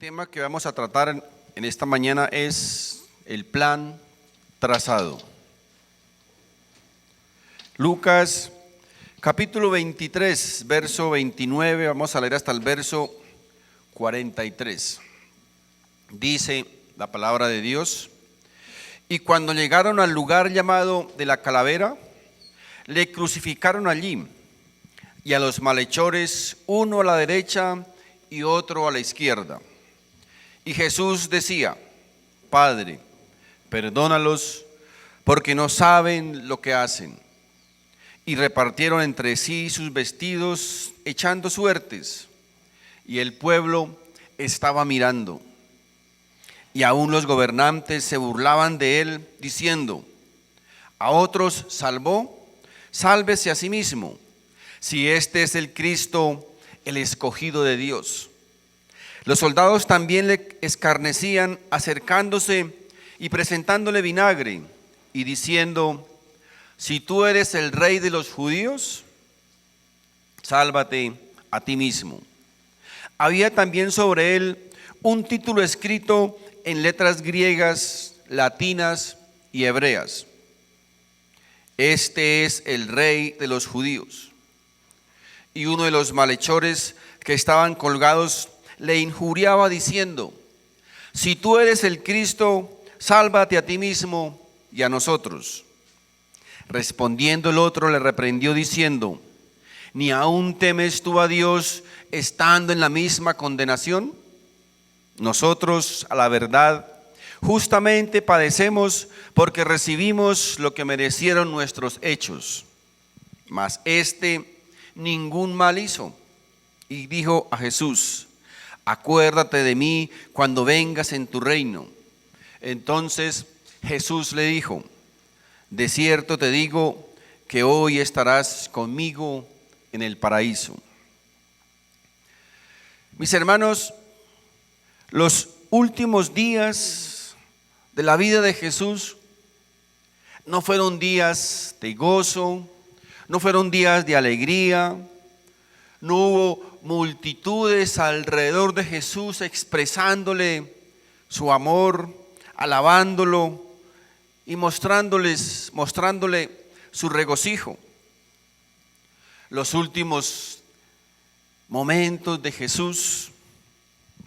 tema que vamos a tratar en esta mañana es el plan trazado. Lucas capítulo 23, verso 29, vamos a leer hasta el verso 43. Dice la palabra de Dios: y cuando llegaron al lugar llamado de la Calavera, le crucificaron allí, y a los malhechores, uno a la derecha y otro a la izquierda. Y Jesús decía: Padre, perdónalos, porque no saben lo que hacen. Y repartieron entre sí sus vestidos, echando suertes. Y el pueblo estaba mirando. Y aún los gobernantes se burlaban de él, diciendo: a otros salvó, sálvese a sí mismo, si este es el Cristo, el escogido de Dios. Los soldados también le escarnecían, acercándose y presentándole vinagre, y diciendo: si tú eres el rey de los judíos, sálvate a ti mismo. Había también sobre él un título escrito en letras griegas, latinas y hebreas: este es el rey de los judíos. Y uno de los malhechores que estaban colgados le injuriaba diciendo: si tú eres el Cristo, sálvate a ti mismo y a nosotros. Respondiendo el otro le reprendió diciendo: ¿ni aún temes tú a Dios estando en la misma condenación? Nosotros, a la verdad, justamente padecemos porque recibimos lo que merecieron nuestros hechos. Mas este ningún mal hizo. Y dijo a Jesús: acuérdate de mí cuando vengas en tu reino. Entonces Jesús le dijo: de cierto te digo que hoy estarás conmigo en el paraíso. Mis hermanos, los últimos días de la vida de Jesús no fueron días de gozo, no fueron días de alegría, no hubo multitudes alrededor de Jesús expresándole su amor, alabándolo y mostrándole su regocijo. Los últimos momentos de Jesús,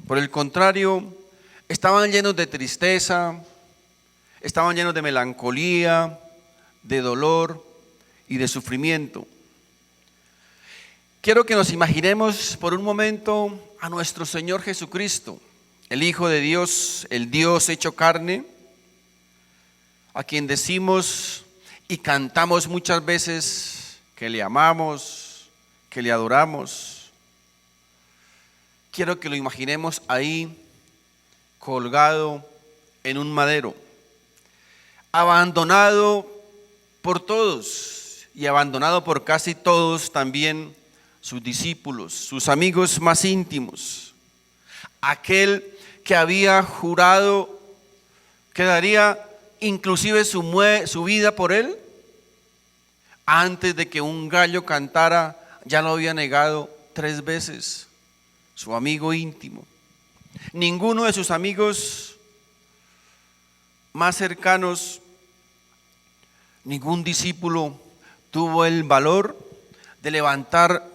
por el contrario, estaban llenos de tristeza, estaban llenos de melancolía, de dolor y de sufrimiento. Quiero que nos imaginemos por un momento a nuestro Señor Jesucristo, el Hijo de Dios, el Dios hecho carne, a quien decimos y cantamos muchas veces que le amamos, que le adoramos. Quiero que lo imaginemos ahí, colgado en un madero, abandonado por todos y abandonado por casi todos también sus discípulos, sus amigos más íntimos. Aquel que había jurado que daría inclusive su vida por él, antes de que un gallo cantara, ya lo había negado 3 veces, su amigo íntimo. Ninguno de sus amigos más cercanos, ningún discípulo tuvo el valor de levantar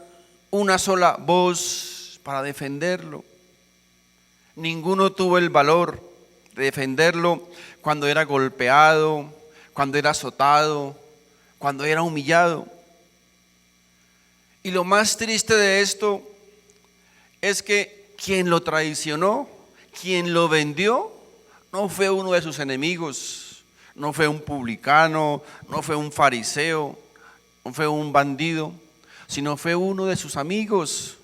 una sola voz para defenderlo. Ninguno tuvo el valor de defenderlo cuando era golpeado, cuando era azotado, cuando era humillado. Y lo más triste de esto es que quien lo traicionó, quien lo vendió, no fue uno de sus enemigos, no fue un publicano, no fue un fariseo, no fue un bandido, sino fue uno de sus amigos,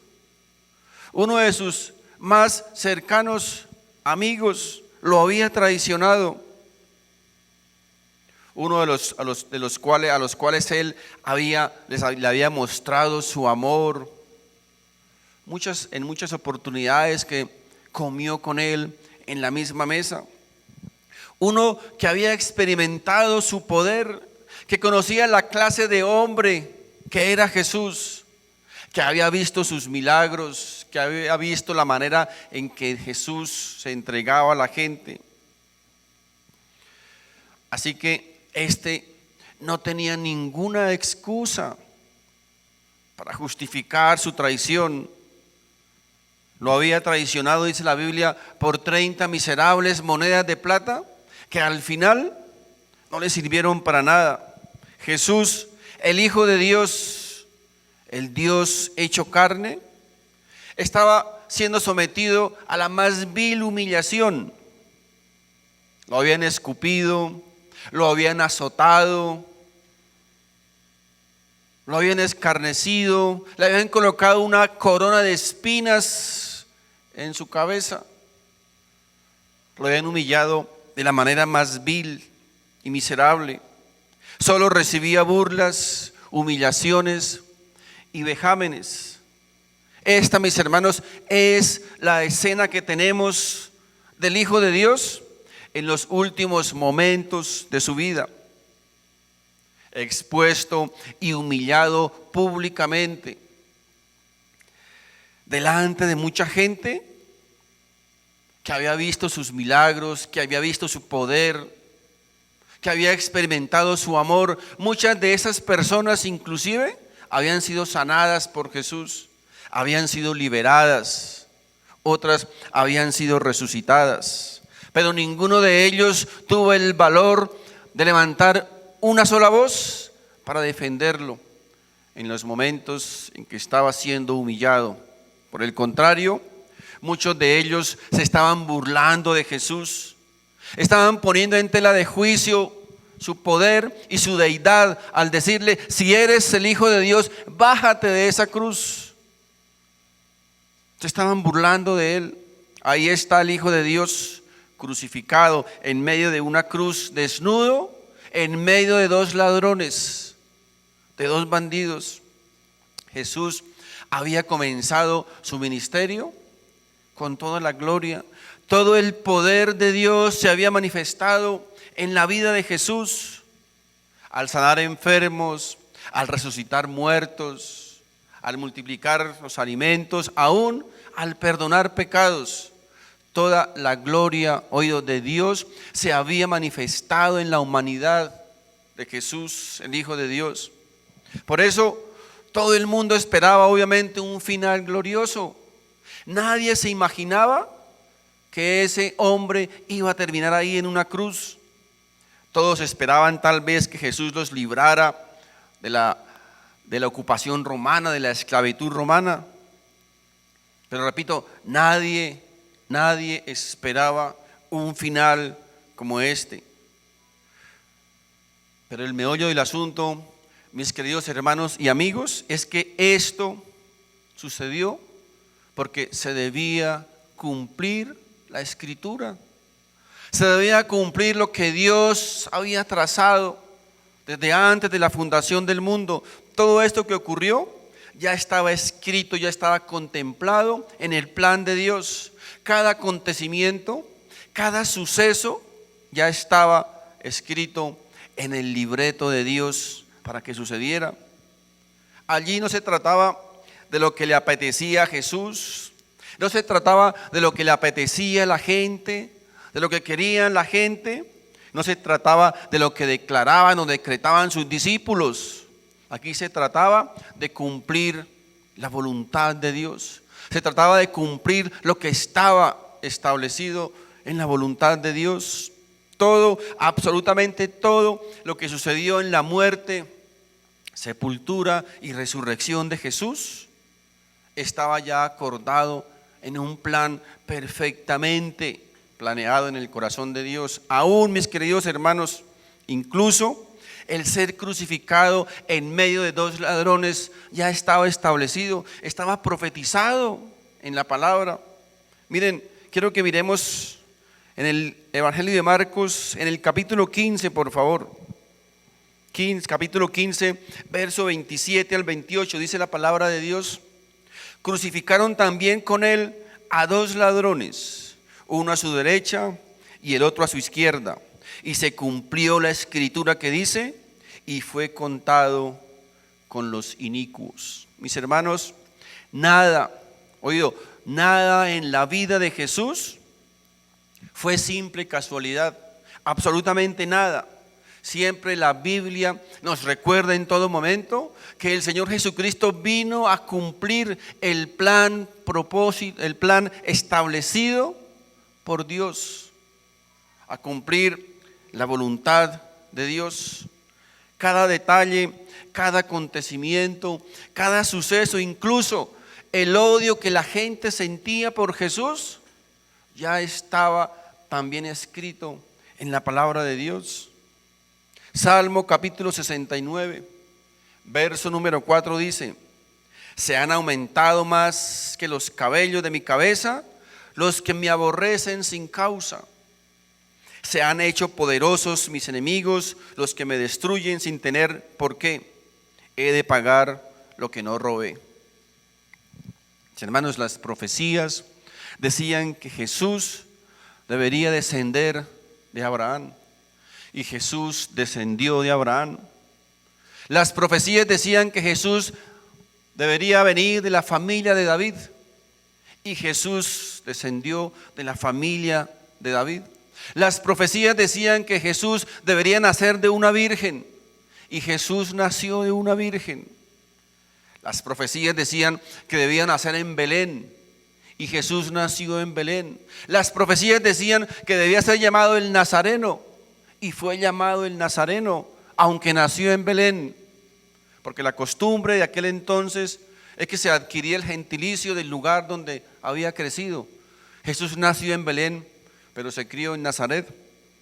uno de sus más cercanos amigos. Lo había traicionado. Uno de los cuales él le había mostrado su amor. En muchas oportunidades que comió con él en la misma mesa. Uno que había experimentado su poder, que conocía la clase de hombre que era Jesús, que había visto sus milagros, que había visto la manera en que Jesús se entregaba a la gente. Así que no tenía ninguna excusa para justificar su traición. Lo había traicionado, dice la Biblia, por 30 miserables monedas de plata que al final no le sirvieron para nada. Jesús, el Hijo de Dios, el Dios hecho carne, estaba siendo sometido a la más vil humillación. Lo habían escupido, lo habían azotado, lo habían escarnecido, le habían colocado una corona de espinas en su cabeza, lo habían humillado de la manera más vil y miserable. Solo recibía burlas, humillaciones y vejámenes. Esta, mis hermanos, es la escena que tenemos del Hijo de Dios en los últimos momentos de su vida, expuesto y humillado públicamente delante de mucha gente que había visto sus milagros, que había visto su poder, que había experimentado su amor. Muchas de esas personas inclusive habían sido sanadas por Jesús, habían sido liberadas, otras habían sido resucitadas, pero ninguno de ellos tuvo el valor de levantar una sola voz para defenderlo en los momentos en que estaba siendo humillado. Por el contrario, muchos de ellos se estaban burlando de Jesús, estaban poniendo en tela de juicio su poder y su deidad al decirle: si eres el Hijo de Dios, bájate de esa cruz. Se estaban burlando de él. Ahí está el Hijo de Dios crucificado en medio de una cruz, desnudo, en medio de dos ladrones, de dos bandidos. Jesús había comenzado su ministerio con toda la gloria. Todo el poder de Dios se había manifestado en la vida de Jesús, al sanar enfermos, al resucitar muertos, al multiplicar los alimentos, aún al perdonar pecados. Toda la gloria, oído, de Dios se había manifestado en la humanidad de Jesús, el Hijo de Dios. Por eso todo el mundo esperaba obviamente un final glorioso. Nadie se imaginaba que ese hombre iba a terminar ahí en una cruz. Todos esperaban tal vez que Jesús los librara de la ocupación romana, de la esclavitud romana. Pero repito, nadie esperaba un final como este. Pero el meollo del asunto, mis queridos hermanos y amigos, es que esto sucedió porque se debía cumplir la Escritura. Se debía cumplir lo que Dios había trazado desde antes de la fundación del mundo. Todo esto que ocurrió ya estaba escrito, ya estaba contemplado en el plan de Dios. Cada acontecimiento, cada suceso ya estaba escrito en el libreto de Dios para que sucediera. Allí no se trataba de lo que le apetecía a Jesús, no se trataba de lo que le apetecía a la gente, de lo que querían la gente, no se trataba de lo que declaraban o decretaban sus discípulos. Aquí se trataba de cumplir la voluntad de Dios. Se trataba de cumplir lo que estaba establecido en la voluntad de Dios. Todo, absolutamente todo lo que sucedió en la muerte, sepultura y resurrección de Jesús estaba ya acordado en un plan perfectamente planeado en el corazón de Dios. Aún, mis queridos hermanos, incluso el ser crucificado en medio de dos ladrones ya estaba establecido, estaba profetizado en la palabra. Miren, quiero que miremos en el Evangelio de Marcos, en el capítulo 15, por favor. Capítulo 15, verso 27 al 28, dice la palabra de Dios: crucificaron también con él a dos ladrones, uno a su derecha y el otro a su izquierda. Y se cumplió la escritura que dice: y fue contado con los inicuos. Mis hermanos, Nada, oído, nada en la vida de Jesús fue simple casualidad, absolutamente nada. Siempre la Biblia nos recuerda en todo momento que el Señor Jesucristo vino a cumplir el plan el plan establecido por Dios, a cumplir la voluntad de Dios. Cada detalle, cada acontecimiento, cada suceso, incluso el odio que la gente sentía por Jesús, ya estaba también escrito en la palabra de Dios. Salmo capítulo 69, verso número 4 dice: se han aumentado más que los cabellos de mi cabeza los que me aborrecen sin causa. Se han hecho poderosos mis enemigos, los que me destruyen sin tener por qué. He de pagar lo que no robé. Hermanos, las profecías decían que Jesús debería descender de Abraham, y Jesús descendió de Abraham. Las profecías decían que Jesús debería venir de la familia de David, y Jesús descendió de la familia de David. Las profecías decían que Jesús debería nacer de una virgen, y Jesús nació de una virgen. Las profecías decían que debía nacer en Belén, y Jesús nació en Belén. Las profecías decían que debía ser llamado el Nazareno, y fue llamado el Nazareno, aunque nació en Belén, porque la costumbre de aquel entonces es que se adquiría el gentilicio del lugar donde había crecido. Jesús nació en Belén, pero se crió en Nazaret,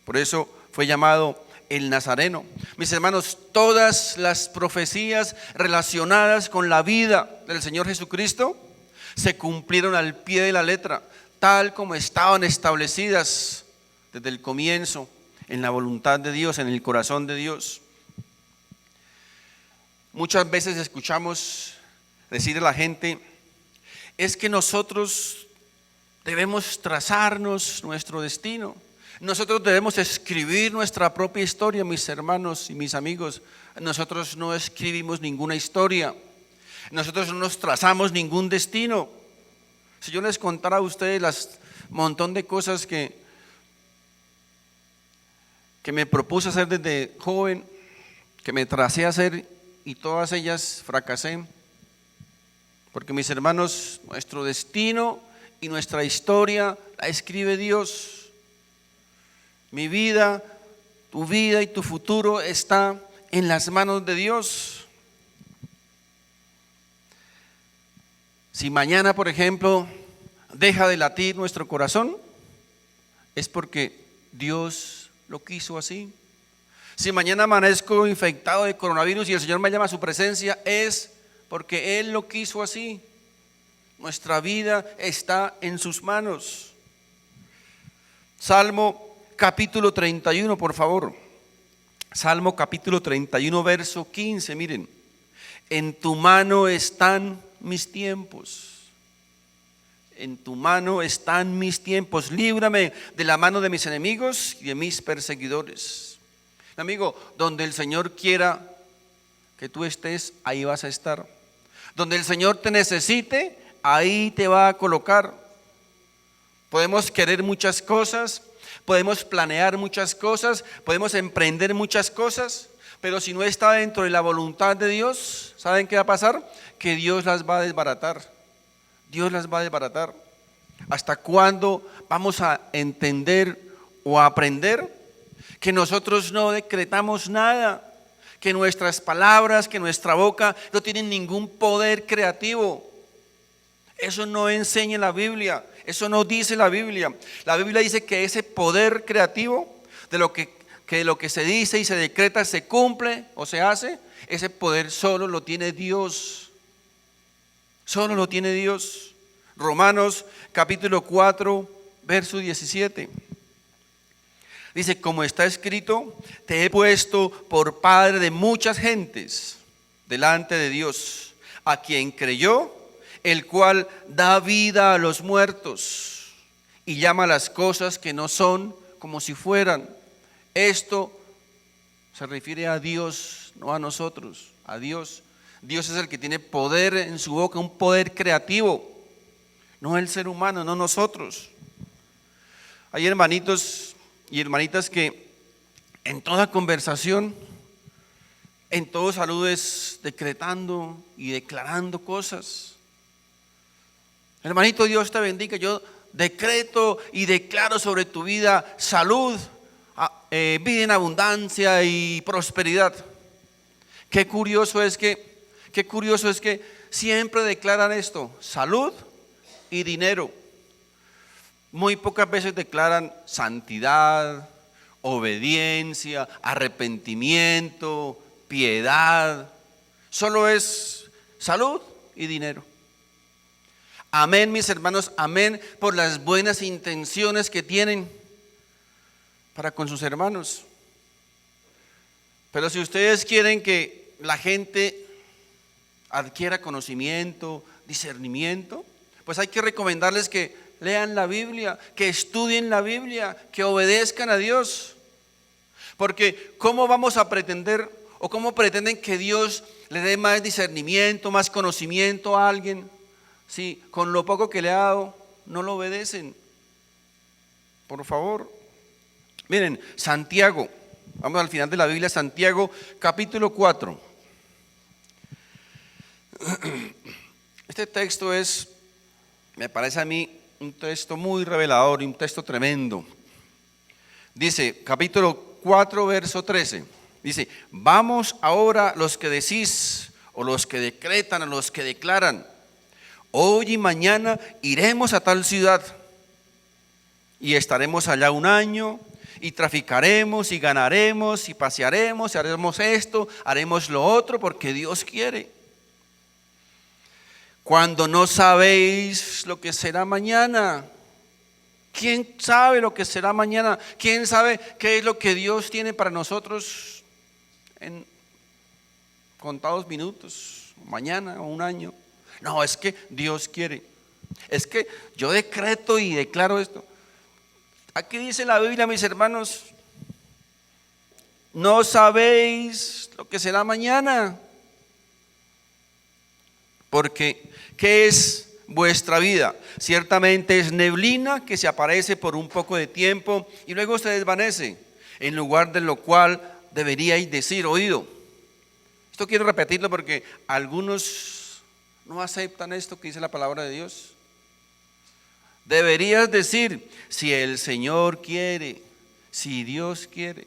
por eso fue llamado el Nazareno. Mis hermanos, todas las profecías relacionadas con la vida del Señor Jesucristo se cumplieron al pie de la letra, tal como estaban establecidas desde el comienzo, en la voluntad de Dios, en el corazón de Dios. Muchas veces escuchamos decir a la gente: es que nosotros debemos trazarnos nuestro destino, nosotros debemos escribir nuestra propia historia. Mis hermanos y mis amigos, nosotros no escribimos ninguna historia, nosotros no nos trazamos ningún destino. Si yo les contara a ustedes las montón de cosas que me propuse hacer desde joven, que me tracé a hacer, y todas ellas fracasé, porque mis hermanos, nuestro destino y nuestra historia la escribe Dios. Mi vida, tu vida y tu futuro está en las manos de Dios. Si mañana, por ejemplo, deja de latir nuestro corazón, es porque Dios lo quiso así. Si mañana amanezco infectado de coronavirus y el Señor me llama a su presencia, es porque Él lo quiso así. Nuestra vida está en sus manos. Salmo capítulo 31, por favor. Salmo capítulo 31, verso 15, miren: en tu mano están mis tiempos. En tu mano están mis tiempos. Líbrame de la mano de mis enemigos y de mis perseguidores. Amigo, donde el Señor quiera que tú estés, ahí vas a estar. Donde el Señor te necesite, ahí te va a colocar. Podemos querer muchas cosas, podemos planear muchas cosas, podemos emprender muchas cosas, pero si no está dentro de la voluntad de Dios, ¿saben qué va a pasar? Que Dios las va a desbaratar. Dios las va a desbaratar. ¿Hasta cuándo vamos a entender o a aprender que nosotros no decretamos nada? Que nuestras palabras, que nuestra boca no tienen ningún poder creativo. Eso no enseña la Biblia, eso no dice la Biblia. La Biblia dice que ese poder creativo de lo que se dice y se decreta se cumple o se hace, ese poder solo lo tiene Dios. Solo lo tiene Dios. Romanos capítulo 4, verso 17. Dice: como está escrito, te he puesto por padre de muchas gentes delante de Dios, a quien creyó, el cual da vida a los muertos y llama las cosas que no son como si fueran. Esto se refiere a Dios, no a nosotros, a Dios. Dios es el que tiene poder en su boca, un poder creativo, no el ser humano, no nosotros. Hay hermanitos y hermanitas que en toda conversación, en todo saludo es decretando y declarando cosas. Hermanito, Dios te bendiga. Yo decreto y declaro sobre tu vida salud, vida en abundancia y prosperidad. Qué curioso es que siempre declaran esto: salud y dinero. Muy pocas veces declaran santidad, obediencia, arrepentimiento, piedad. Solo es salud y dinero. Amén, mis hermanos, amén por las buenas intenciones que tienen para con sus hermanos. Pero si ustedes quieren que la gente adquiera conocimiento, discernimiento, pues hay que recomendarles que lean la Biblia, que estudien la Biblia, que obedezcan a Dios. Porque ¿cómo vamos a pretender o cómo pretenden que Dios le dé más discernimiento, más conocimiento a alguien si con lo poco que le ha dado no lo obedecen? Por favor. Miren, Santiago, vamos al final de la Biblia, Santiago capítulo 4. Este texto me parece a mí un texto muy revelador y un texto tremendo. Dice, capítulo 4, verso 13, dice: vamos ahora los que decís, o los que decretan, o los que declaran, hoy y mañana iremos a tal ciudad, y estaremos allá un año, y traficaremos, y ganaremos, y pasearemos, y haremos esto, haremos lo otro, porque Dios quiere. Cuando no sabéis lo que será mañana. ¿Quién sabe lo que será mañana? ¿Quién sabe qué es lo que Dios tiene para nosotros en contados minutos, mañana o un año? No, es que Dios quiere. Es que yo decreto y declaro esto. Aquí dice la Biblia, mis hermanos, no sabéis lo que será mañana. Porque ¿qué es vuestra vida? Ciertamente es neblina que se aparece por un poco de tiempo y luego se desvanece, en lugar de lo cual deberíais decir: oído. Esto quiero repetirlo porque algunos no aceptan esto que dice la palabra de Dios. Deberías decir: si el Señor quiere, si Dios quiere.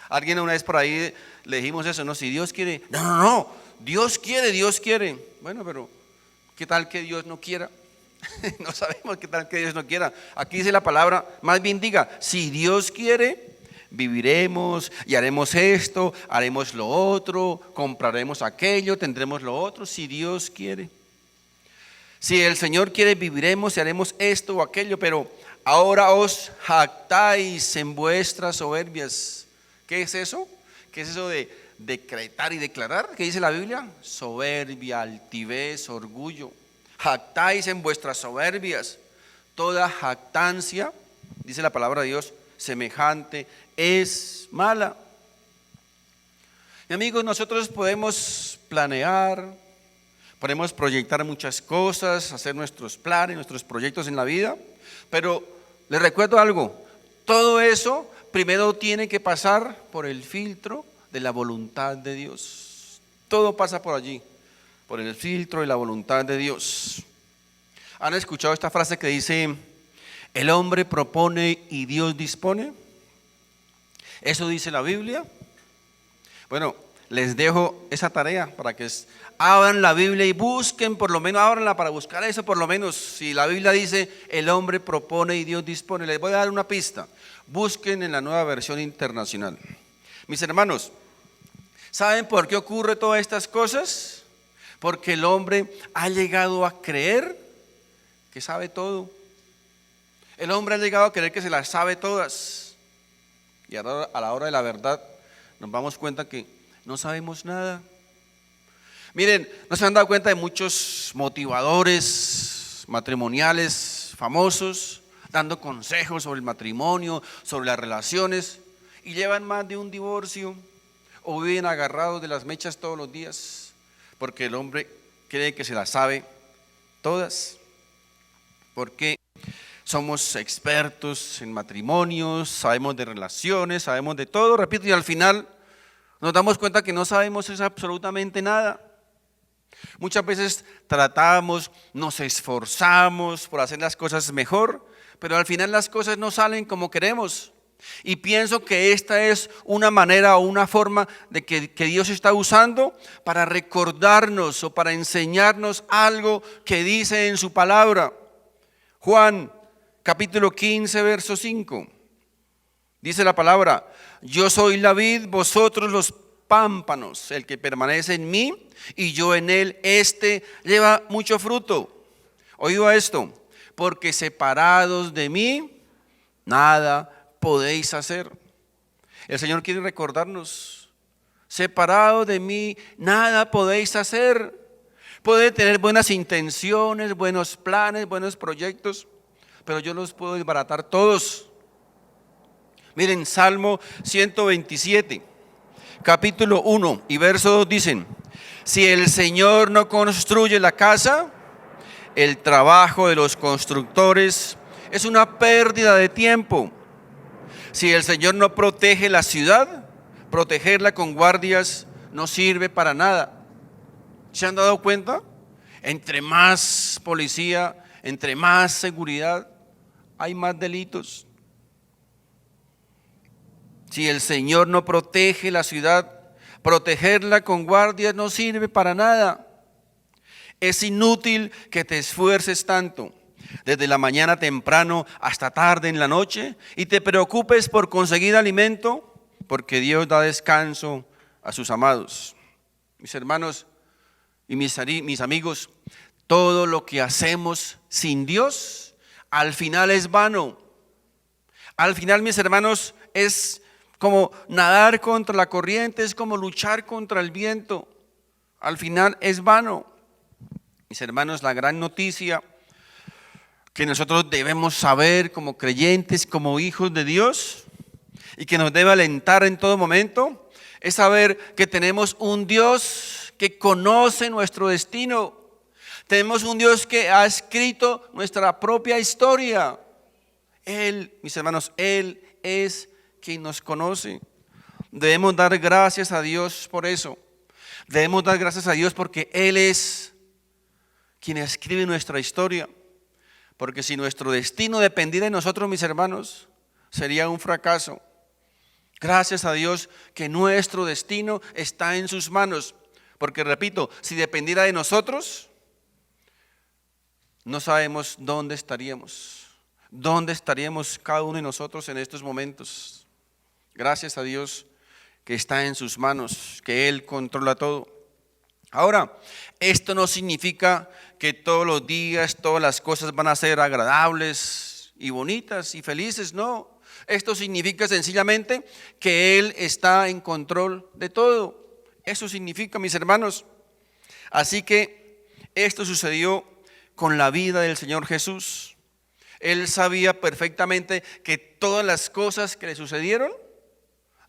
Alguien una vez por ahí le dijimos eso, no, si Dios quiere. No, Dios quiere, Dios quiere. Bueno, pero ¿qué tal que Dios no quiera? No sabemos qué tal que Dios no quiera. Aquí dice la palabra, más bien diga: si Dios quiere, viviremos y haremos esto, haremos lo otro, compraremos aquello, tendremos lo otro, si Dios quiere. Si el Señor quiere, viviremos y haremos esto o aquello, pero ahora os jactáis en vuestras soberbias. ¿Qué es eso? ¿Qué es eso de decretar y declarar? ¿Qué dice la Biblia? Soberbia, altivez, orgullo. Jactáis en vuestras soberbias. Toda jactancia, dice la palabra de Dios, semejante es mala. Y amigos, nosotros podemos planear, podemos proyectar muchas cosas, hacer nuestros planes, nuestros proyectos en la vida, pero les recuerdo algo: todo eso primero tiene que pasar por el filtro de la voluntad de Dios. Todo pasa por allí, por el filtro de la voluntad de Dios. ¿Han escuchado esta frase que dice: el hombre propone y Dios dispone? ¿Eso dice la Biblia? Bueno, les dejo esa tarea para que abran la Biblia y busquen, por lo menos ábranla para buscar eso, por lo menos. Si la Biblia dice el hombre propone y Dios dispone, les voy a dar una pista: busquen en la Nueva Versión Internacional. Mis hermanos, ¿saben por qué ocurre todas estas cosas? Porque el hombre ha llegado a creer que sabe todo. El hombre ha llegado a creer que se las sabe todas. Y a la hora de la verdad nos damos cuenta que no sabemos nada. Miren, ¿no se han dado cuenta de muchos motivadores matrimoniales famosos dando consejos sobre el matrimonio, sobre las relaciones, y llevan más de un divorcio o viven agarrados de las mechas todos los días? porque el hombre cree que se las sabe todas, porque somos expertos en matrimonios, sabemos de relaciones, sabemos de todo, repito, y al final nos damos cuenta que no sabemos absolutamente nada. Muchas veces tratamos, nos esforzamos por hacer las cosas mejor, pero al final las cosas no salen como queremos. Y pienso que esta es una manera o una forma de que Dios está usando para recordarnos o para enseñarnos algo que dice en su palabra. Juan capítulo 15, verso 5. Dice la palabra: yo soy la vid, vosotros los pámpanos. El que permanece en mí y yo en él, este lleva mucho fruto. Oído esto: porque separados de mí, nada podéis hacer. El Señor quiere recordarnos: separados de mí, nada podéis hacer. Puede tener buenas intenciones, buenos planes, buenos proyectos, pero yo los puedo desbaratar todos. Miren, Salmo 127, capítulo 1 y verso 2 dicen: si el Señor no construye la casa, el trabajo de los constructores es una pérdida de tiempo. Si el Señor no protege la ciudad, protegerla con guardias no sirve para nada. ¿Se han dado cuenta? Entre más policía, entre más seguridad, hay más delitos. Si el Señor no protege la ciudad, protegerla con guardias no sirve para nada. Es inútil que te esfuerces tanto, desde la mañana temprano hasta tarde en la noche, y te preocupes por conseguir alimento, porque Dios da descanso a sus amados. Mis hermanos y mis amigos, todo lo que hacemos sin Dios, al final es vano. Al final, mis hermanos, es como nadar contra la corriente, es como luchar contra el viento. Al final es vano. Mis hermanos, la gran noticia que nosotros debemos saber como creyentes, como hijos de Dios, y que nos debe alentar en todo momento, es saber que tenemos un Dios que conoce nuestro destino. Tenemos un Dios que ha escrito nuestra propia historia. Él, mis hermanos, Él es quien nos conoce. Debemos dar gracias a Dios por eso. Debemos dar gracias a Dios porque Él es quien escribe nuestra historia. Porque si nuestro destino dependiera de nosotros, mis hermanos, sería un fracaso. Gracias a Dios que nuestro destino está en sus manos. Porque repito, si dependiera de nosotros, no sabemos dónde estaríamos. ¿Dónde estaríamos cada uno de nosotros en estos momentos? Gracias a Dios que está en sus manos, que Él controla todo. Ahora, esto no significa que todos los días, todas las cosas van a ser agradables y bonitas y felices, no. Esto significa sencillamente que Él está en control de todo. Eso significa, mis hermanos. Así que esto sucedió con la vida del Señor Jesús. Él sabía perfectamente que todas las cosas que le sucedieron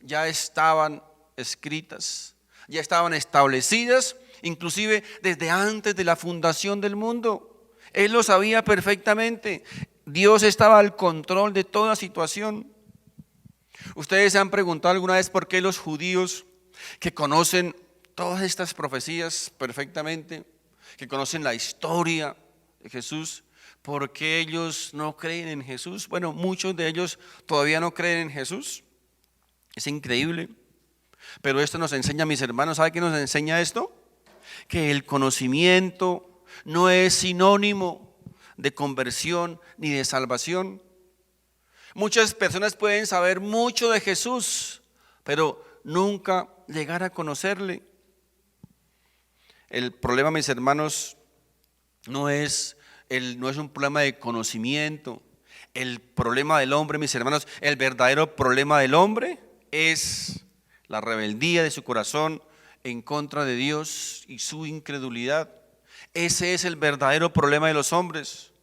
ya estaban escritas, ya estaban establecidas, inclusive desde antes de la fundación del mundo. Él lo sabía perfectamente. Dios estaba al control de toda situación. ¿Ustedes se han preguntado alguna vez por qué los judíos, que conocen todas estas profecías perfectamente, que conocen la historia de Jesús, por qué ellos no creen en Jesús? Bueno, muchos de ellos todavía no creen en Jesús. Es increíble, pero esto nos enseña, mis hermanos, ¿sabe qué nos enseña esto? Que el conocimiento no es sinónimo de conversión ni de salvación. Muchas personas pueden saber mucho de Jesús, pero nunca llegar a conocerle. El problema, mis hermanos, no es un problema de conocimiento. El problema del hombre, mis hermanos, el verdadero problema del hombre es la rebeldía de su corazón en contra de Dios y su incredulidad. Ese es el verdadero problema de los hombres.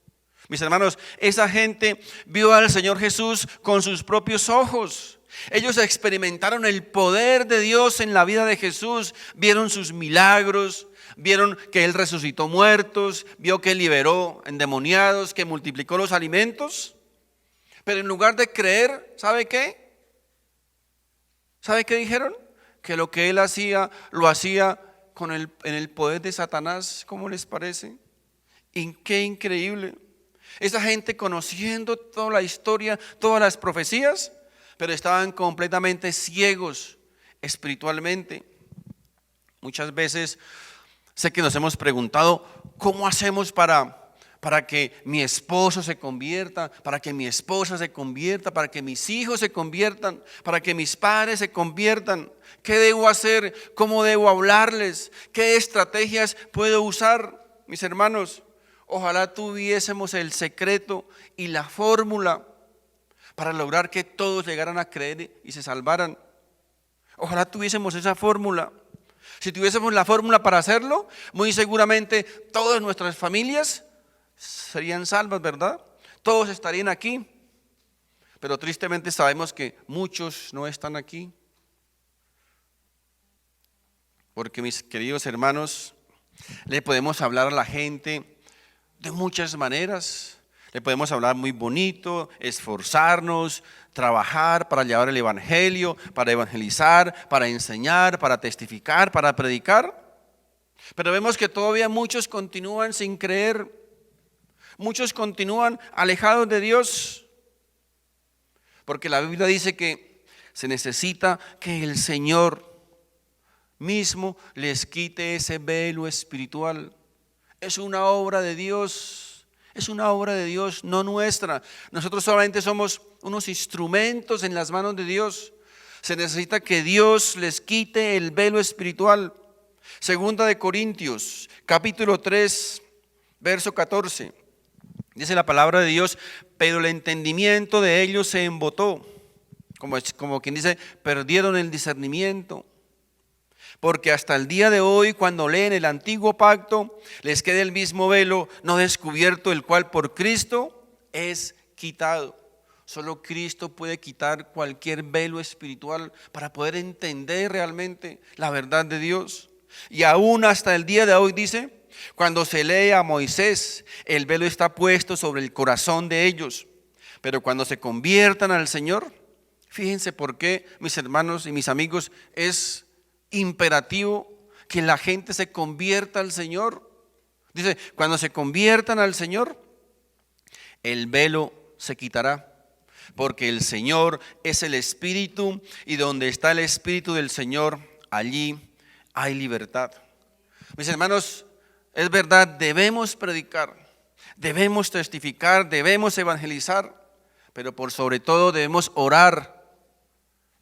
Mis hermanos, esa gente vio al Señor Jesús con sus propios ojos. Ellos experimentaron el poder de Dios en la vida de Jesús, vieron sus milagros, vieron que Él resucitó muertos, vio que liberó endemoniados, que multiplicó los alimentos. Pero en lugar de creer, ¿sabe qué? ¿Sabe qué dijeron? Que lo que Él hacía, lo hacía en el poder de Satanás. ¿Cómo les parece? Qué increíble. Esa gente conociendo toda la historia, todas las profecías, pero estaban completamente ciegos espiritualmente. Muchas veces sé que nos hemos preguntado, ¿cómo hacemos para que mi esposo se convierta, para que mi esposa se convierta, para que mis hijos se conviertan, para que mis padres se conviertan? ¿Qué debo hacer? ¿Cómo debo hablarles? ¿Qué estrategias puedo usar? Mis hermanos, ojalá tuviésemos el secreto y la fórmula para lograr que todos llegaran a creer y se salvaran. Ojalá tuviésemos esa fórmula. Si tuviésemos la fórmula para hacerlo, muy seguramente todas nuestras familias serían salvas, ¿verdad? Todos estarían aquí. Pero tristemente sabemos que muchos no están aquí. Porque, mis queridos hermanos, le podemos hablar a la gente de muchas maneras. Le podemos hablar muy bonito, esforzarnos, trabajar para llevar el evangelio, para evangelizar, para enseñar, para testificar, para predicar. Pero vemos que todavía muchos continúan sin creer. Muchos continúan alejados de Dios. Porque la Biblia dice que se necesita que el Señor mismo les quite ese velo espiritual. Es una obra de Dios. Es una obra de Dios, no nuestra. Nosotros solamente somos unos instrumentos en las manos de Dios. Se necesita que Dios les quite el velo espiritual. Segunda de Corintios, capítulo 3, verso 14. Dice la palabra de Dios, pero el entendimiento de ellos se embotó. Como quien dice, perdieron el discernimiento. Porque hasta el día de hoy, cuando leen el antiguo pacto, les queda el mismo velo no descubierto, el cual por Cristo es quitado. Solo Cristo puede quitar cualquier velo espiritual para poder entender realmente la verdad de Dios. Y aún hasta el día de hoy dice, cuando se lee a Moisés, el velo está puesto sobre el corazón de ellos. Pero cuando se conviertan al Señor, fíjense por qué, mis hermanos y mis amigos, es imperativo que la gente se convierta al Señor. Dice, cuando se conviertan al Señor, el velo se quitará, porque el Señor es el Espíritu, y donde está el Espíritu del Señor, allí hay libertad. Mis hermanos, es verdad, debemos predicar, debemos testificar, debemos evangelizar, pero por sobre todo debemos orar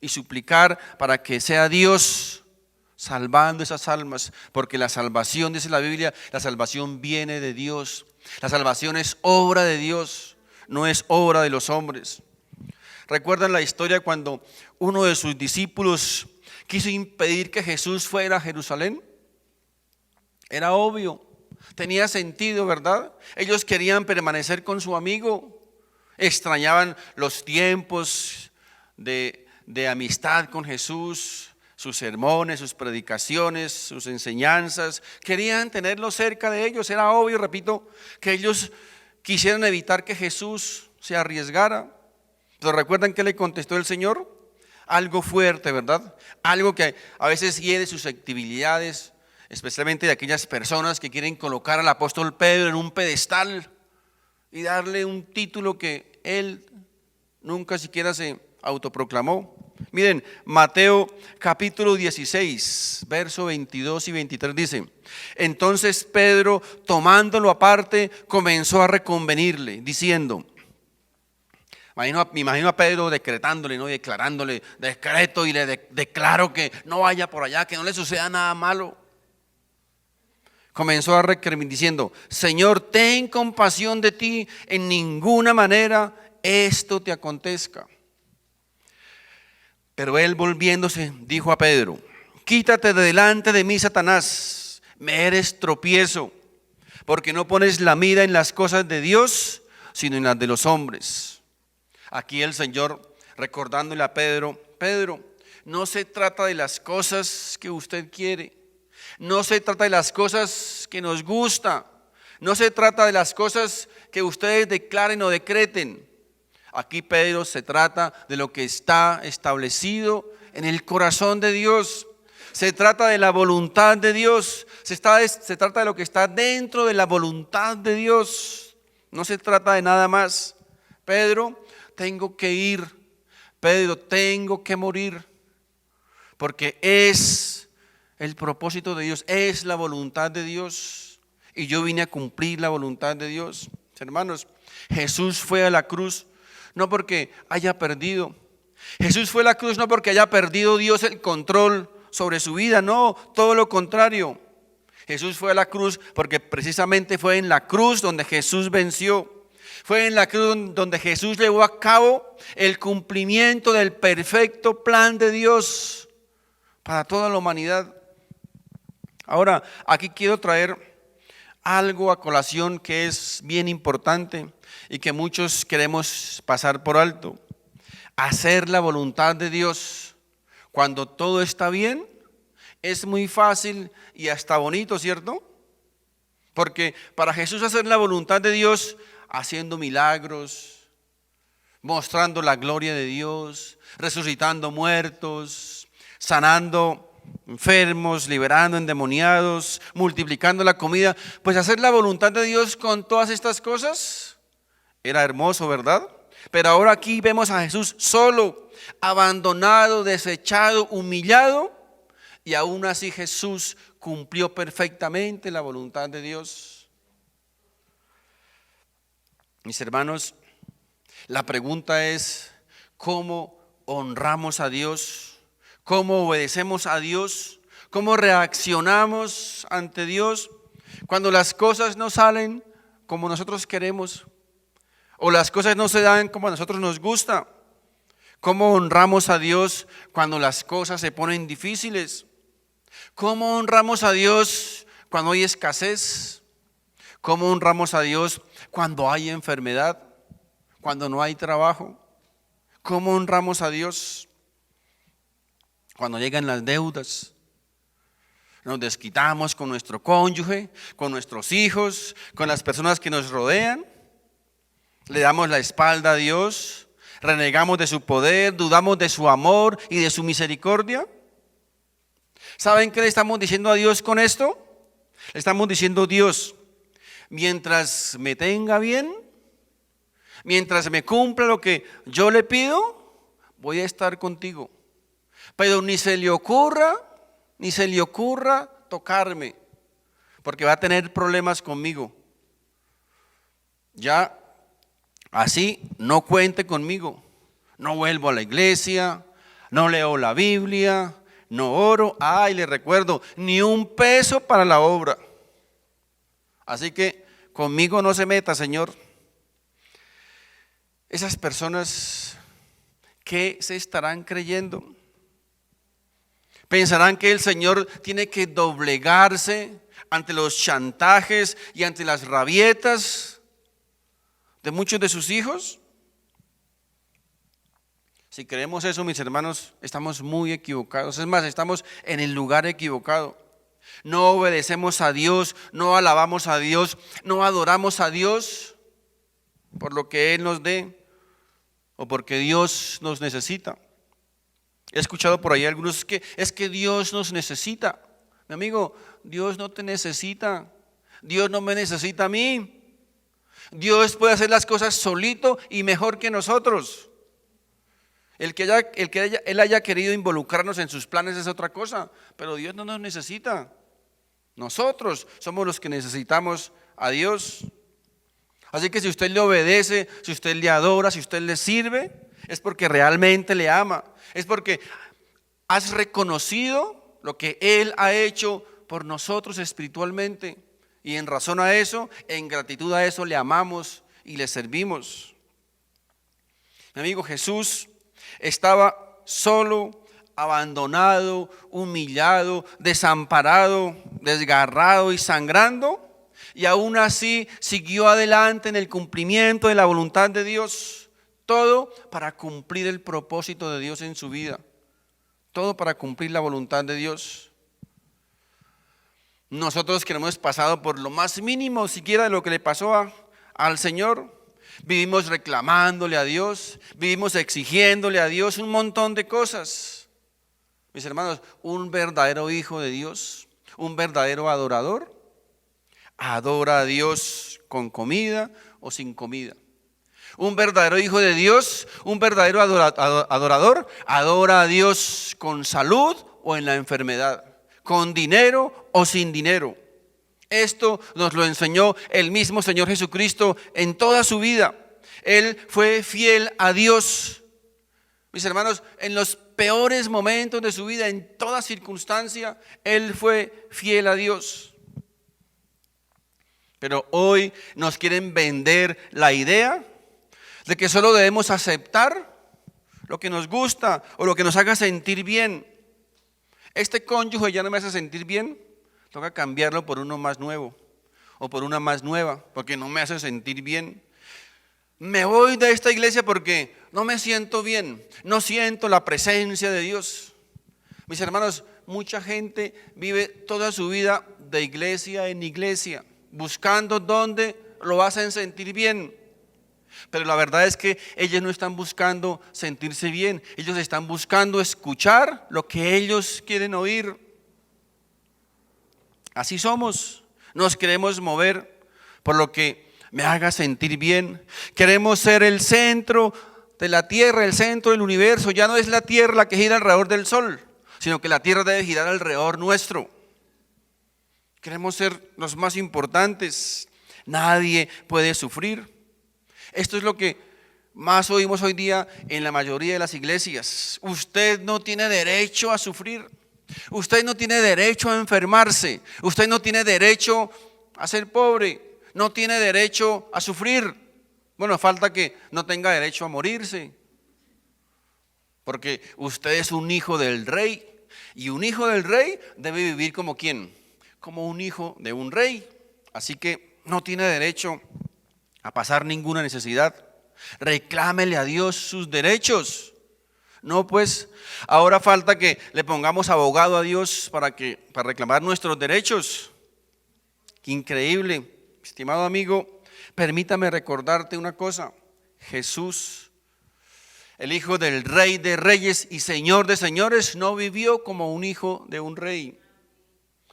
y suplicar para que sea Dios salvando esas almas, porque la salvación, dice la Biblia, la salvación viene de Dios. La salvación es obra de Dios, no es obra de los hombres. ¿Recuerdan la historia cuando uno de sus discípulos quiso impedir que Jesús fuera a Jerusalén? Era obvio, tenía sentido, ¿verdad? Ellos querían permanecer con su amigo, extrañaban los tiempos de amistad con Jesús, sus sermones, sus predicaciones, sus enseñanzas, querían tenerlo cerca de ellos. Era obvio, repito, que ellos quisieran evitar que Jesús se arriesgara. ¿Pero recuerdan qué le contestó el Señor? Algo fuerte, ¿verdad? Algo que a veces hiere susceptibilidades, especialmente de aquellas personas que quieren colocar al apóstol Pedro en un pedestal y darle un título que él nunca siquiera se autoproclamó. Miren, Mateo capítulo 16, verso 22 y 23 dice: entonces Pedro, tomándolo aparte, comenzó a reconvenirle, diciendo, me imagino a Pedro decretándole, ¿no? Declarándole, decreto y le declaro que no vaya por allá, que no le suceda nada malo. Comenzó a recriminar diciendo, Señor, ten compasión de ti, en ninguna manera esto te acontezca. Pero él, volviéndose, dijo a Pedro, quítate de delante de mí, Satanás, me eres tropiezo, porque no pones la mira en las cosas de Dios, sino en las de los hombres. Aquí el Señor recordándole a Pedro: Pedro, no se trata de las cosas que usted quiere, no se trata de las cosas que nos gusta, no se trata de las cosas que ustedes declaren o decreten. Aquí, Pedro, se trata de lo que está establecido en el corazón de Dios. Se trata de la voluntad de Dios. Se trata de lo que está dentro de la voluntad de Dios. No se trata de nada más. Pedro, tengo que ir. Pedro, tengo que morir. Porque es el propósito de Dios, es la voluntad de Dios. Y yo vine a cumplir la voluntad de Dios. Hermanos, Jesús fue a la cruz no porque haya perdido. Jesús fue a la cruz no porque haya perdido Dios el control sobre su vida, no, todo lo contrario. Jesús fue a la cruz porque precisamente fue en la cruz donde Jesús venció. Fue en la cruz donde Jesús llevó a cabo el cumplimiento del perfecto plan de Dios para toda la humanidad. Ahora, aquí quiero traer algo a colación que es bien importante y que muchos queremos pasar por alto. Hacer la voluntad de Dios cuando todo está bien es muy fácil y hasta bonito, ¿cierto? Porque para Jesús hacer la voluntad de Dios, haciendo milagros, mostrando la gloria de Dios, resucitando muertos, sanando enfermos, liberando endemoniados, multiplicando la comida, pues hacer la voluntad de Dios con todas estas cosas era hermoso, ¿verdad? Pero ahora aquí vemos a Jesús solo, abandonado, desechado, humillado, y aún así Jesús cumplió perfectamente la voluntad de Dios. Mis hermanos, la pregunta es: ¿cómo honramos a Dios? ¿Cómo obedecemos a Dios? ¿Cómo reaccionamos ante Dios cuando las cosas no salen como nosotros queremos o las cosas no se dan como a nosotros nos gusta? ¿Cómo honramos a Dios cuando las cosas se ponen difíciles? ¿Cómo honramos a Dios cuando hay escasez? ¿Cómo honramos a Dios cuando hay enfermedad? Cuando no hay trabajo. ¿Cómo honramos a Dios cuando llegan las deudas? Nos desquitamos con nuestro cónyuge, con nuestros hijos, con las personas que nos rodean. Le damos la espalda a Dios, renegamos de su poder, dudamos de su amor y de su misericordia. ¿Saben qué le estamos diciendo a Dios con esto? Le estamos diciendo: Dios, mientras me tenga bien, mientras me cumpla lo que yo le pido, voy a estar contigo. Pero ni se le ocurra tocarme, porque va a tener problemas conmigo. Ya así no cuente conmigo. No vuelvo a la iglesia, no leo la Biblia, no oro. Ay, le recuerdo, ni un peso para la obra. Así que conmigo no se meta, Señor. Esas personas, ¿qué se estarán creyendo? ¿Pensarán que el Señor tiene que doblegarse ante los chantajes y ante las rabietas de muchos de sus hijos? Si creemos eso, mis hermanos, estamos muy equivocados. Es más, estamos en el lugar equivocado. No obedecemos a Dios, no alabamos a Dios, no adoramos a Dios por lo que Él nos dé o porque Dios nos necesita. He escuchado por ahí algunos que es que Dios nos necesita. Mi amigo, Dios no te necesita. Dios no me necesita a mí. Dios puede hacer las cosas solito y mejor que nosotros. El que Él haya querido involucrarnos en sus planes es otra cosa, pero Dios no nos necesita. Nosotros somos los que necesitamos a Dios. Así que si usted le obedece, si usted le adora, si usted le sirve, es porque realmente le ama. Es porque has reconocido lo que Él ha hecho por nosotros espiritualmente. Y en razón a eso, en gratitud a eso, le amamos y le servimos. Mi amigo, Jesús estaba solo, abandonado, humillado, desamparado, desgarrado y sangrando. Y aún así siguió adelante en el cumplimiento de la voluntad de Dios. todo para cumplir el propósito de Dios en su vida, todo para cumplir la voluntad de Dios. Nosotros que no hemos pasado por lo más mínimo siquiera de lo que le pasó al Señor, vivimos reclamándole a Dios, vivimos exigiéndole a Dios un montón de cosas. Mis hermanos, un verdadero hijo de Dios, un verdadero adorador, adora a Dios con comida o sin comida. Un verdadero hijo de Dios, un verdadero adorador, adora a Dios con salud o en la enfermedad, con dinero o sin dinero. Esto nos lo enseñó el mismo Señor Jesucristo en toda su vida. Él fue fiel a Dios. Mis hermanos, en los peores momentos de su vida, en toda circunstancia, Él fue fiel a Dios. Pero hoy nos quieren vender la idea de que solo debemos aceptar lo que nos gusta o lo que nos haga sentir bien. Este cónyuge ya no me hace sentir bien, toca cambiarlo por uno más nuevo o por una más nueva, porque no me hace sentir bien. Me voy de esta iglesia porque no me siento bien, no siento la presencia de Dios. Mis hermanos, mucha gente vive toda su vida de iglesia en iglesia, buscando dónde lo hacen sentir bien. Pero la verdad es que ellos no están buscando sentirse bien, ellos están buscando escuchar lo que ellos quieren oír. Así somos, nos queremos mover por lo que me haga sentir bien. Queremos ser el centro de la tierra, el centro del universo. Ya no es la tierra la que gira alrededor del sol, sino que la tierra debe girar alrededor nuestro. Queremos ser los más importantes. Nadie puede sufrir. Esto es lo que más oímos hoy día en la mayoría de las iglesias. Usted no tiene derecho a sufrir. Usted no tiene derecho a enfermarse. Usted no tiene derecho a ser pobre. No tiene derecho a sufrir. Bueno, falta que no tenga derecho a morirse. Porque usted es un hijo del rey. Y un hijo del rey debe vivir como ¿quién? Como un hijo de un rey. Así que no tiene derecho a pasar ninguna necesidad. Reclámele a Dios sus derechos. No, pues ahora falta que le pongamos abogado a Dios para reclamar nuestros derechos. Qué increíble. Estimado amigo, permítame recordarte una cosa. Jesús, el hijo del Rey de Reyes y Señor de Señores, no vivió como un hijo de un rey.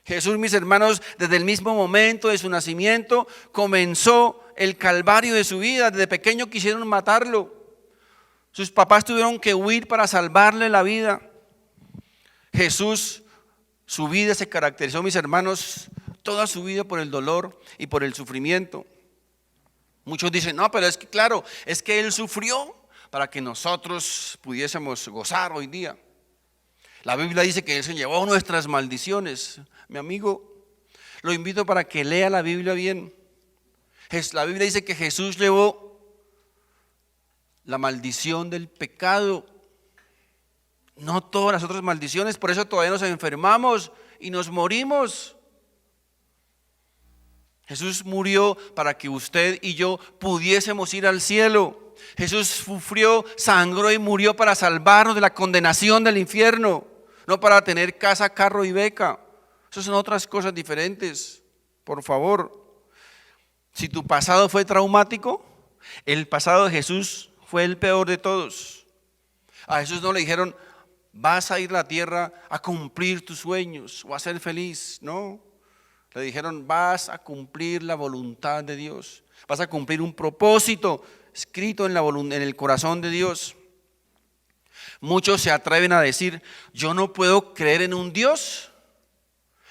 Jesús, mis hermanos, desde el mismo momento de su nacimiento comenzó el calvario de su vida. Desde pequeño quisieron matarlo. Sus papás tuvieron que huir para salvarle la vida. Jesús, su vida se caracterizó, mis hermanos, toda su vida por el dolor y por el sufrimiento. Muchos dicen, no, pero es que claro, es que Él sufrió para que nosotros pudiésemos gozar hoy día. La Biblia dice que Él se llevó nuestras maldiciones. Mi amigo, lo invito para que lea la Biblia bien. La Biblia dice que Jesús llevó la maldición del pecado, no todas las otras maldiciones. Por eso todavía nos enfermamos y nos morimos. Jesús murió para que usted y yo pudiésemos ir al cielo. Jesús sufrió, sangró y murió para salvarnos de la condenación del infierno, no para tener casa, carro y beca. Esas son otras cosas diferentes. Por favor, si tu pasado fue traumático, el pasado de Jesús fue el peor de todos. A Jesús no le dijeron, vas a ir a la tierra a cumplir tus sueños o a ser feliz. No, le dijeron, vas a cumplir la voluntad de Dios. Vas a cumplir un propósito escrito en el corazón de Dios. Muchos se atreven a decir, yo no puedo creer en un Dios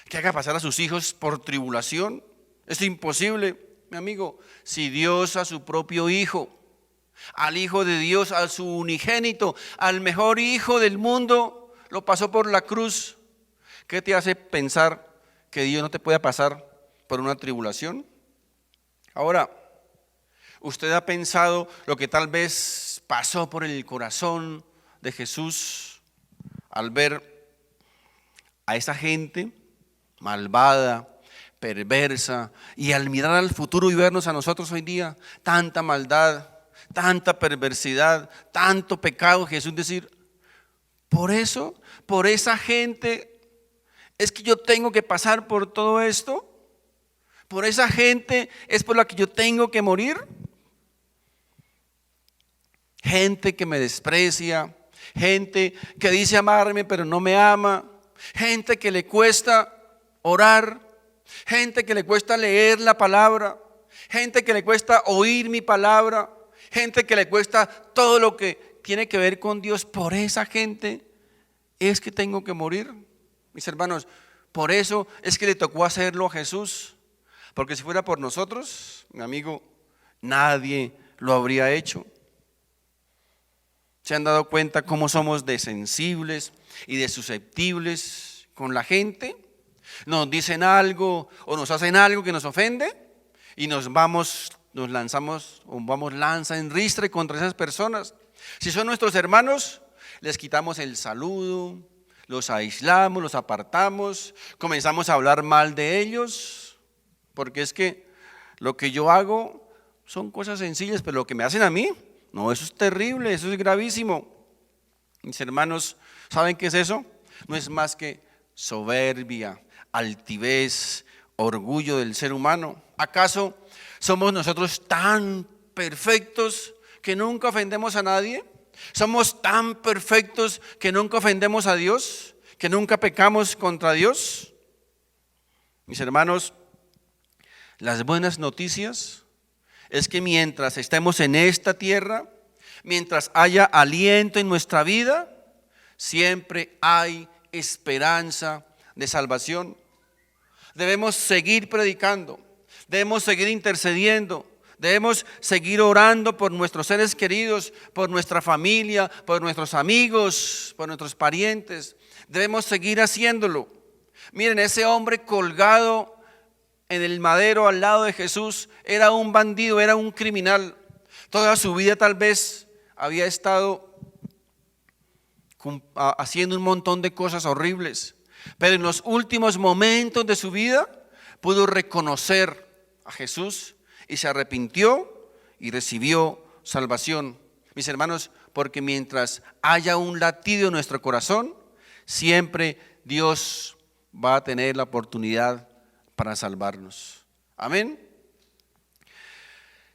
que haga pasar a sus hijos por tribulación. Es imposible, mi amigo. Si Dios a su propio hijo, al Hijo de Dios, a su unigénito, al mejor hijo del mundo, lo pasó por la cruz, ¿qué te hace pensar que Dios no te pueda pasar por una tribulación? Ahora, ¿usted ha pensado lo que tal vez pasó por el corazón de Jesús al ver a esa gente malvada, perversa, y al mirar al futuro y vernos a nosotros hoy día, tanta maldad, tanta perversidad, tanto pecado. Jesús decir, por eso, por esa gente, es que yo tengo que pasar por todo esto. Por esa gente es por la que yo tengo que morir. Gente que me desprecia, gente que dice amarme pero no me ama, gente que le cuesta orar, gente que le cuesta leer la palabra, gente que le cuesta oír mi palabra, gente que le cuesta todo lo que tiene que ver con Dios. Por esa gente es que tengo que morir, mis hermanos. Por eso es que le tocó hacerlo a Jesús, porque si fuera por nosotros, mi amigo, nadie lo habría hecho. ¿Se han dado cuenta cómo somos de sensibles y de susceptibles con la gente? Nos dicen algo o nos hacen algo que nos ofende y nos lanzamos o vamos lanza en ristre contra esas personas. Si son nuestros hermanos, les quitamos el saludo, los aislamos, los apartamos, comenzamos a hablar mal de ellos, porque es que lo que yo hago son cosas sencillas, pero lo que me hacen a mí, no, eso es terrible, eso es gravísimo. Mis hermanos, ¿saben qué es eso? No es más que soberbia, altivez, orgullo del ser humano. ¿Acaso somos nosotros tan perfectos que nunca ofendemos a nadie? ¿Somos tan perfectos que nunca ofendemos a Dios? ¿Que nunca pecamos contra Dios? Mis hermanos, las buenas noticias es que mientras estemos en esta tierra, mientras haya aliento en nuestra vida, siempre hay esperanza de salvación. Debemos seguir predicando, debemos seguir intercediendo, debemos seguir orando por nuestros seres queridos, por nuestra familia, por nuestros amigos, por nuestros parientes. Debemos seguir haciéndolo. Miren, ese hombre colgado en el madero al lado de Jesús era un bandido, era un criminal. Toda su vida tal vez había estado haciendo un montón de cosas horribles, pero en los últimos momentos de su vida pudo reconocer a Jesús y se arrepintió y recibió salvación. Mis hermanos, porque mientras haya un latido en nuestro corazón, siempre Dios va a tener la oportunidad para salvarnos. Amén.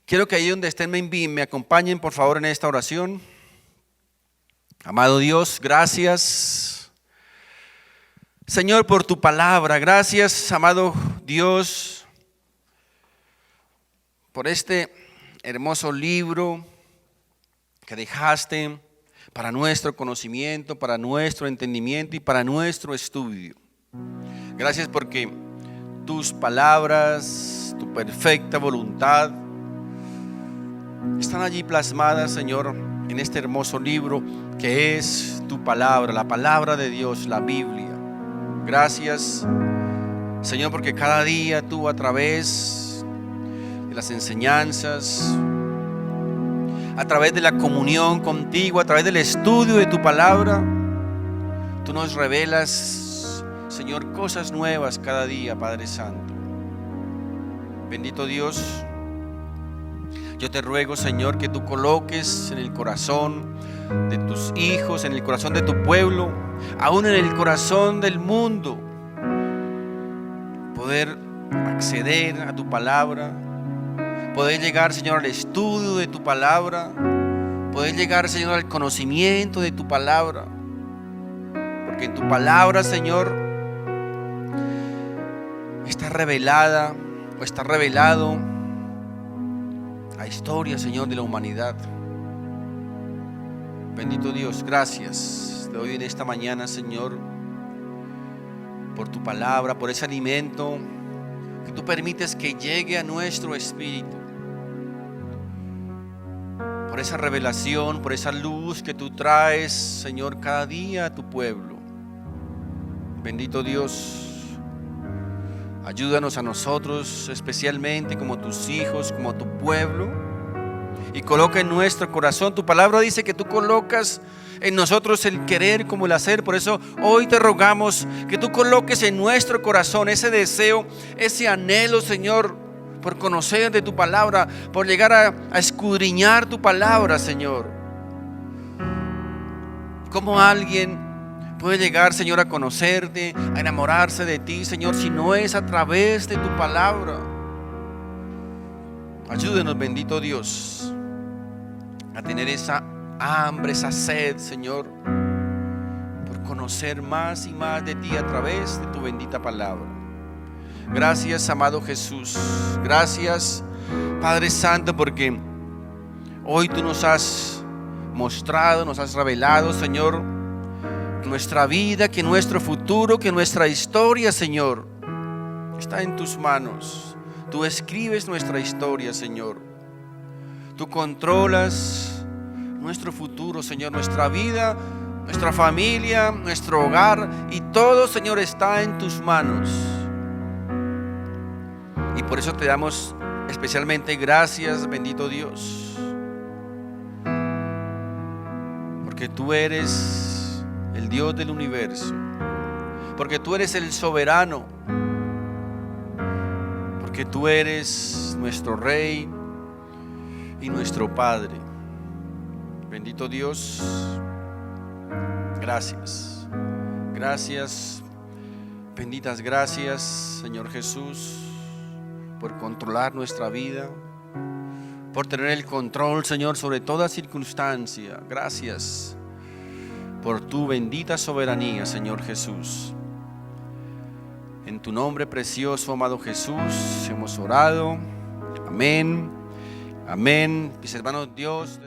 Quiero que ahí donde estén me acompañen por favor en esta oración. Amado Dios, gracias Señor por tu palabra. Gracias, amado Dios, por este hermoso libro que dejaste para nuestro conocimiento, para nuestro entendimiento y para nuestro estudio. Gracias porque tus palabras, tu perfecta voluntad están allí plasmadas, Señor, en este hermoso libro que es tu palabra, la palabra de Dios, la Biblia. Gracias, Señor, porque cada día tú a través de las enseñanzas, a través de la comunión contigo, a través del estudio de tu palabra, tú nos revelas, Señor, cosas nuevas cada día, Padre Santo. Bendito Dios, yo te ruego, Señor, que tú coloques en el corazón de tus hijos, en el corazón de tu pueblo, aún en el corazón del mundo, poder acceder a tu palabra, poder llegar, Señor, al estudio de tu palabra, poder llegar, Señor, al conocimiento de tu palabra, porque en tu palabra, Señor, está revelada o está revelado la historia, Señor, de la humanidad. Bendito Dios, gracias te doy en esta mañana, Señor, por tu palabra, por ese alimento que tú permites que llegue a nuestro espíritu, por esa revelación, por esa luz que tú traes, Señor, cada día a tu pueblo. Bendito Dios, ayúdanos a nosotros, especialmente como tus hijos, como tu pueblo, y coloca en nuestro corazón. Tu palabra dice que tú colocas en nosotros el querer como el hacer. Por eso hoy te rogamos que tú coloques en nuestro corazón ese deseo, ese anhelo, Señor, por conocer de tu palabra, por llegar a escudriñar tu palabra, Señor. ¿Cómo alguien puede llegar, Señor, a conocerte, a enamorarse de ti, Señor, si no es a través de tu palabra? Ayúdenos, bendito Dios, a tener esa hambre, esa sed, Señor, por conocer más y más de ti a través de tu bendita palabra. Gracias, amado Jesús. Gracias, Padre Santo, porque hoy tú nos has mostrado, nos has revelado, Señor, nuestra vida, que nuestro futuro, que nuestra historia, Señor, está en tus manos. Tú escribes nuestra historia, Señor. Tú controlas nuestro futuro, Señor, nuestra vida, nuestra familia, nuestro hogar, y todo, Señor, está en tus manos. Y por eso te damos especialmente gracias, bendito Dios, porque tú eres el Dios del universo, porque tú eres el soberano, porque tú eres nuestro Rey y nuestro Padre. Bendito Dios, gracias, gracias, benditas gracias, Señor Jesús, por controlar nuestra vida, por tener el control, Señor, sobre toda circunstancia. Gracias por tu bendita soberanía, Señor Jesús. En tu nombre precioso, amado Jesús, hemos orado. Amén. Amén. Mis hermanos, Dios